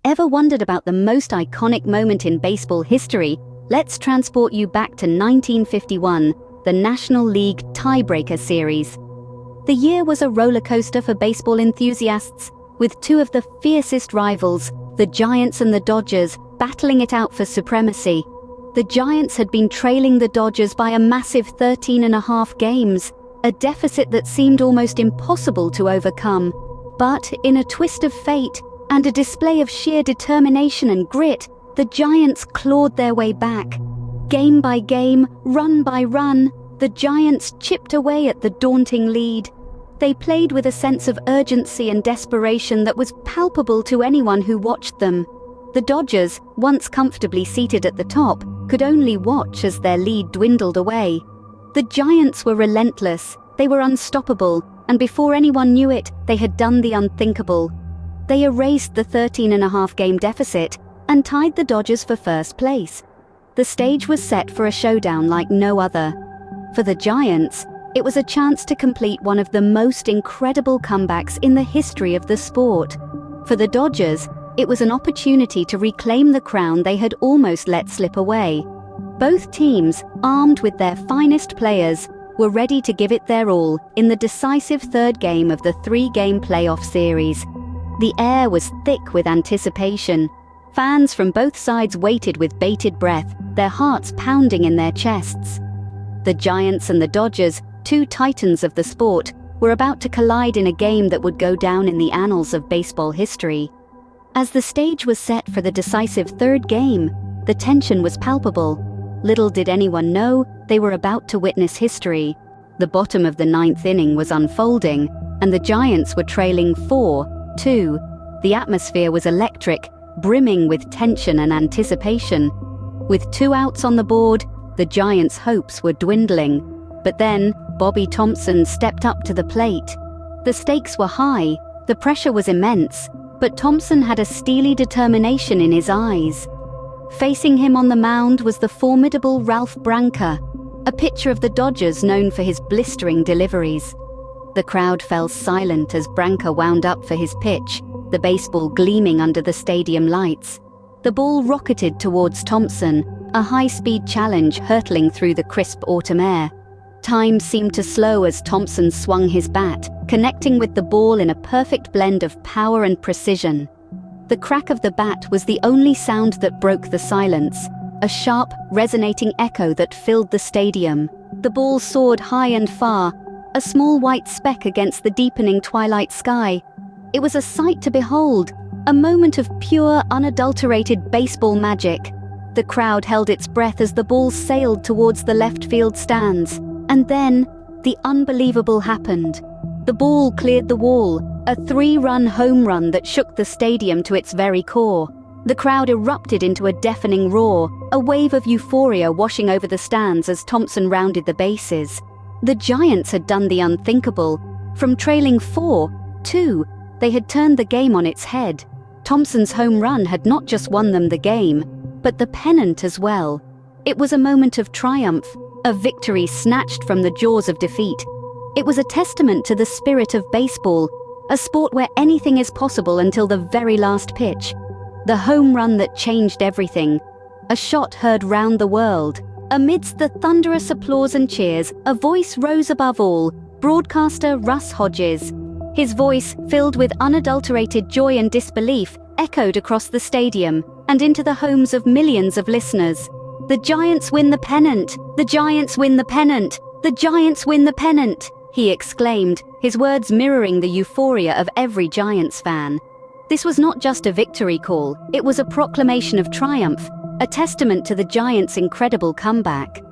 Ever wondered about the most iconic moment in baseball history? Let's transport you back to 1951, the National League Tiebreaker Series. The year was a roller coaster for baseball enthusiasts, with two of the fiercest rivals, the Giants and the Dodgers, battling it out for supremacy. The Giants had been trailing the Dodgers by a massive 13.5 games, a deficit that seemed almost impossible to overcome. But in a twist of fate and a display of sheer determination and grit, the Giants clawed their way back. Game by game, run by run, the Giants chipped away at the daunting lead. They played with a sense of urgency and desperation that was palpable to anyone who watched them. The Dodgers, once comfortably seated at the top, could only watch as their lead dwindled away. The Giants were relentless, they were unstoppable, and before anyone knew it, they had done the unthinkable. They erased the 13.5 game deficit and tied the Dodgers for first place. The stage was set for a showdown like no other. For the Giants, it was a chance to complete one of the most incredible comebacks in the history of the sport. For the Dodgers, it was an opportunity to reclaim the crown they had almost let slip away. Both teams, armed with their finest players, were ready to give it their all in the decisive third game of the three-game playoff series. The air was thick with anticipation. Fans from both sides waited with bated breath, their hearts pounding in their chests. The Giants and the Dodgers, two titans of the sport, were about to collide in a game that would go down in the annals of baseball history. As the stage was set for the decisive third game, the tension was palpable. Little did anyone know they were about to witness history. The bottom of the ninth inning was unfolding, and the Giants were trailing 4-2. The atmosphere was electric, brimming with tension and anticipation. With 2 outs on the board, the Giants' hopes were dwindling. But then, Bobby Thomson stepped up to the plate. The stakes were high, the pressure was immense, but Thomson had a steely determination in his eyes. Facing him on the mound was the formidable Ralph Branca, a pitcher of the Dodgers known for his blistering deliveries. The crowd fell silent as Branca wound up for his pitch, the baseball gleaming under the stadium lights. The ball rocketed towards Thomson, a high-speed challenge hurtling through the crisp autumn air. Time seemed to slow as Thomson swung his bat, connecting with the ball in a perfect blend of power and precision. The crack of the bat was the only sound that broke the silence, a sharp, resonating echo that filled the stadium. The ball soared high and far, a small white speck against the deepening twilight sky. It was a sight to behold, a moment of pure, unadulterated baseball magic. The crowd held its breath as the ball sailed towards the left field stands. And then, the unbelievable happened. The ball cleared the wall, a 3-run home run that shook the stadium to its very core. The crowd erupted into a deafening roar, a wave of euphoria washing over the stands as Thomson rounded the bases. The Giants had done the unthinkable. From trailing 4-2, they had turned the game on its head. Thomson's home run had not just won them the game, but the pennant as well. It was a moment of triumph, a victory snatched from the jaws of defeat. It was a testament to the spirit of baseball, a sport where anything is possible until the very last pitch. The home run that changed everything. A shot heard round the world. Amidst the thunderous applause and cheers, a voice rose above all, broadcaster Russ Hodges. His voice, filled with unadulterated joy and disbelief, echoed across the stadium and into the homes of millions of listeners. "The Giants win the pennant! The Giants win the pennant! The Giants win the pennant!" he exclaimed, his words mirroring the euphoria of every Giants fan. This was not just a victory call, it was a proclamation of triumph, a testament to the Giants' incredible comeback.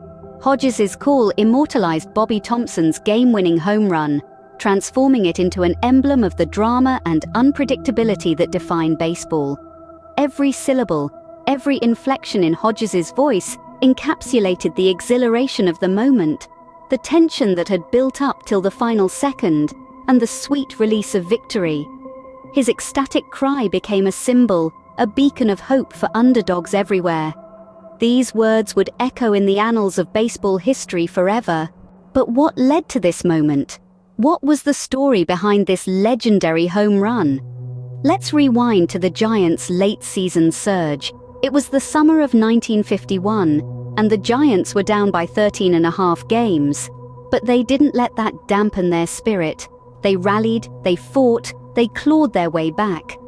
Hodges' call immortalized Bobby Thomson's game-winning home run, transforming it into an emblem of the drama and unpredictability that define baseball. Every syllable, every inflection in Hodges' voice encapsulated the exhilaration of the moment, the tension that had built up till the final second, and the sweet release of victory. His ecstatic cry became a symbol, a beacon of hope for underdogs everywhere. These words would echo in the annals of baseball history forever. But what led to this moment? What was the story behind this legendary home run? Let's rewind to the Giants' late-season surge. It was the summer of 1951, and the Giants were down by 13.5 games. But they didn't let that dampen their spirit. They rallied, they fought, they clawed their way back.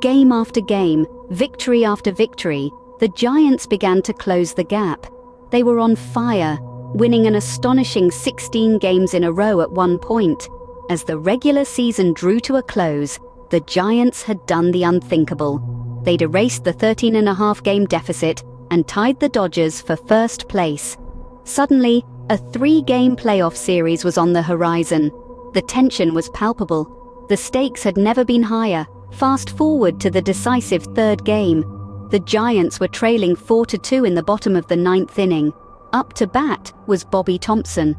Game after game, victory after victory, the Giants began to close the gap. They were on fire, winning an astonishing 16 games in a row at one point. As the regular season drew to a close, the Giants had done the unthinkable. They'd erased the 13.5 game deficit and tied the Dodgers for first place. Suddenly, a 3-game playoff series was on the horizon. The tension was palpable. The stakes had never been higher. Fast forward to the decisive 3rd game. The Giants were trailing 4-2 in the bottom of the 9th inning. Up to bat was Bobby Thomson.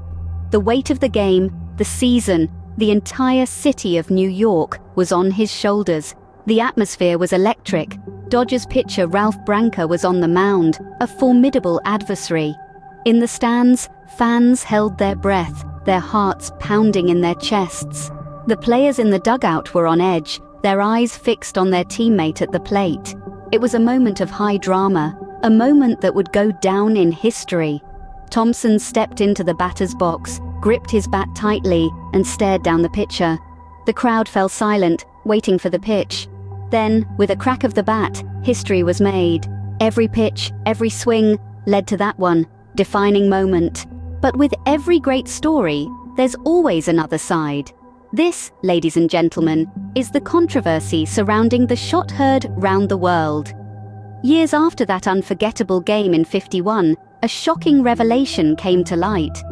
The weight of the game, the season, the entire city of New York was on his shoulders. The atmosphere was electric. Dodgers pitcher Ralph Branca was on the mound, a formidable adversary. In the stands, fans held their breath, their hearts pounding in their chests. The players in the dugout were on edge, their eyes fixed on their teammate at the plate. It was a moment of high drama, a moment that would go down in history. Thomson stepped into the batter's box, gripped his bat tightly, and stared down the pitcher. The crowd fell silent, waiting for the pitch. Then, with a crack of the bat, history was made. Every pitch, every swing, led to that one, defining moment. But with every great story, there's always another side. This, ladies and gentlemen, is the controversy surrounding the shot heard round the world. Years after that unforgettable game in '51, a shocking revelation came to light.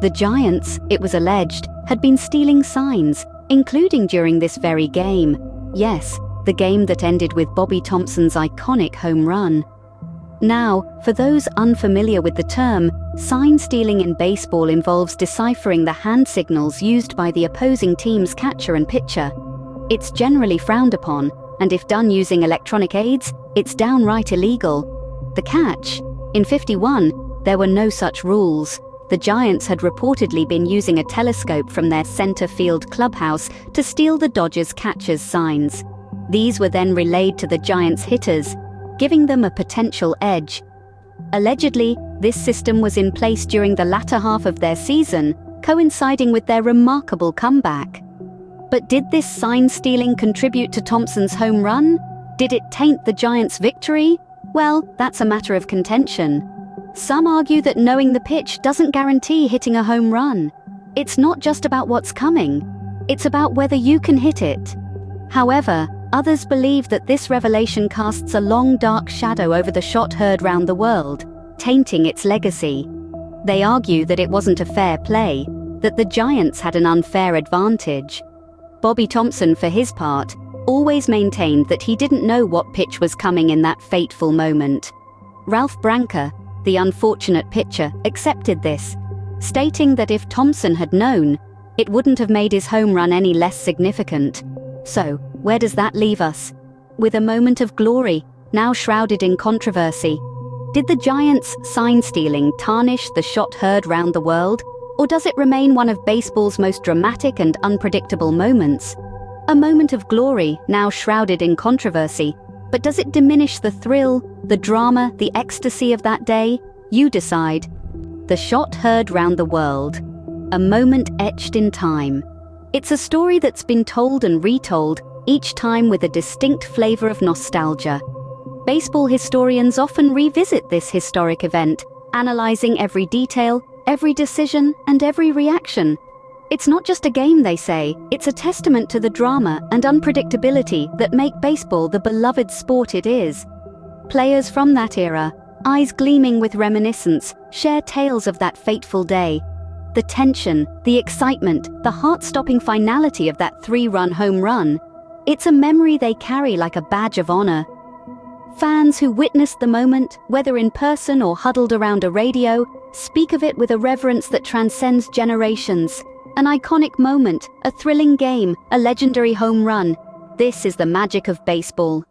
The Giants, it was alleged, had been stealing signs, including during this very game. Yes, the game that ended with Bobby Thomson's iconic home run. Now, for those unfamiliar with the term, sign stealing in baseball involves deciphering the hand signals used by the opposing team's catcher and pitcher. It's generally frowned upon, and if done using electronic aids, it's downright illegal. The catch? In '51, there were no such rules. The Giants had reportedly been using a telescope from their center field clubhouse to steal the Dodgers' catchers' signs. These were then relayed to the Giants' hitters, giving them a potential edge. Allegedly, this system was in place during the latter half of their season, coinciding with their remarkable comeback. But did this sign stealing contribute to Thomson's home run? Did it taint the Giants' victory? Well, that's a matter of contention. Some argue that knowing the pitch doesn't guarantee hitting a home run. It's not just about what's coming. It's about whether you can hit it. However, others believe that this revelation casts a long dark shadow over the shot heard round the world, tainting its legacy. They argue that it wasn't a fair play, that the Giants had an unfair advantage. Bobby Thomson, for his part, always maintained that he didn't know what pitch was coming in that fateful moment. Ralph Branca, the unfortunate pitcher, accepted this, stating that if Thomson had known, it wouldn't have made his home run any less significant. So, where does that leave us? With a moment of glory, now shrouded in controversy. Did the Giants' sign stealing tarnish the shot heard round the world, or does it remain one of baseball's most dramatic and unpredictable moments? A moment of glory, now shrouded in controversy, but does it diminish the thrill, the drama, the ecstasy of that day? You decide. The shot heard round the world. A moment etched in time. It's a story that's been told and retold, each time with a distinct flavor of nostalgia. Baseball historians often revisit this historic event, analyzing every detail, every decision, and every reaction. It's not just a game, they say, it's a testament to the drama and unpredictability that make baseball the beloved sport it is. Players from that era, eyes gleaming with reminiscence, share tales of that fateful day. The tension, the excitement, the heart-stopping finality of that 3-run home run. It's a memory they carry like a badge of honor. Fans who witnessed the moment, whether in person or huddled around a radio, speak of it with a reverence that transcends generations. An iconic moment, a thrilling game, a legendary home run. This is the magic of baseball.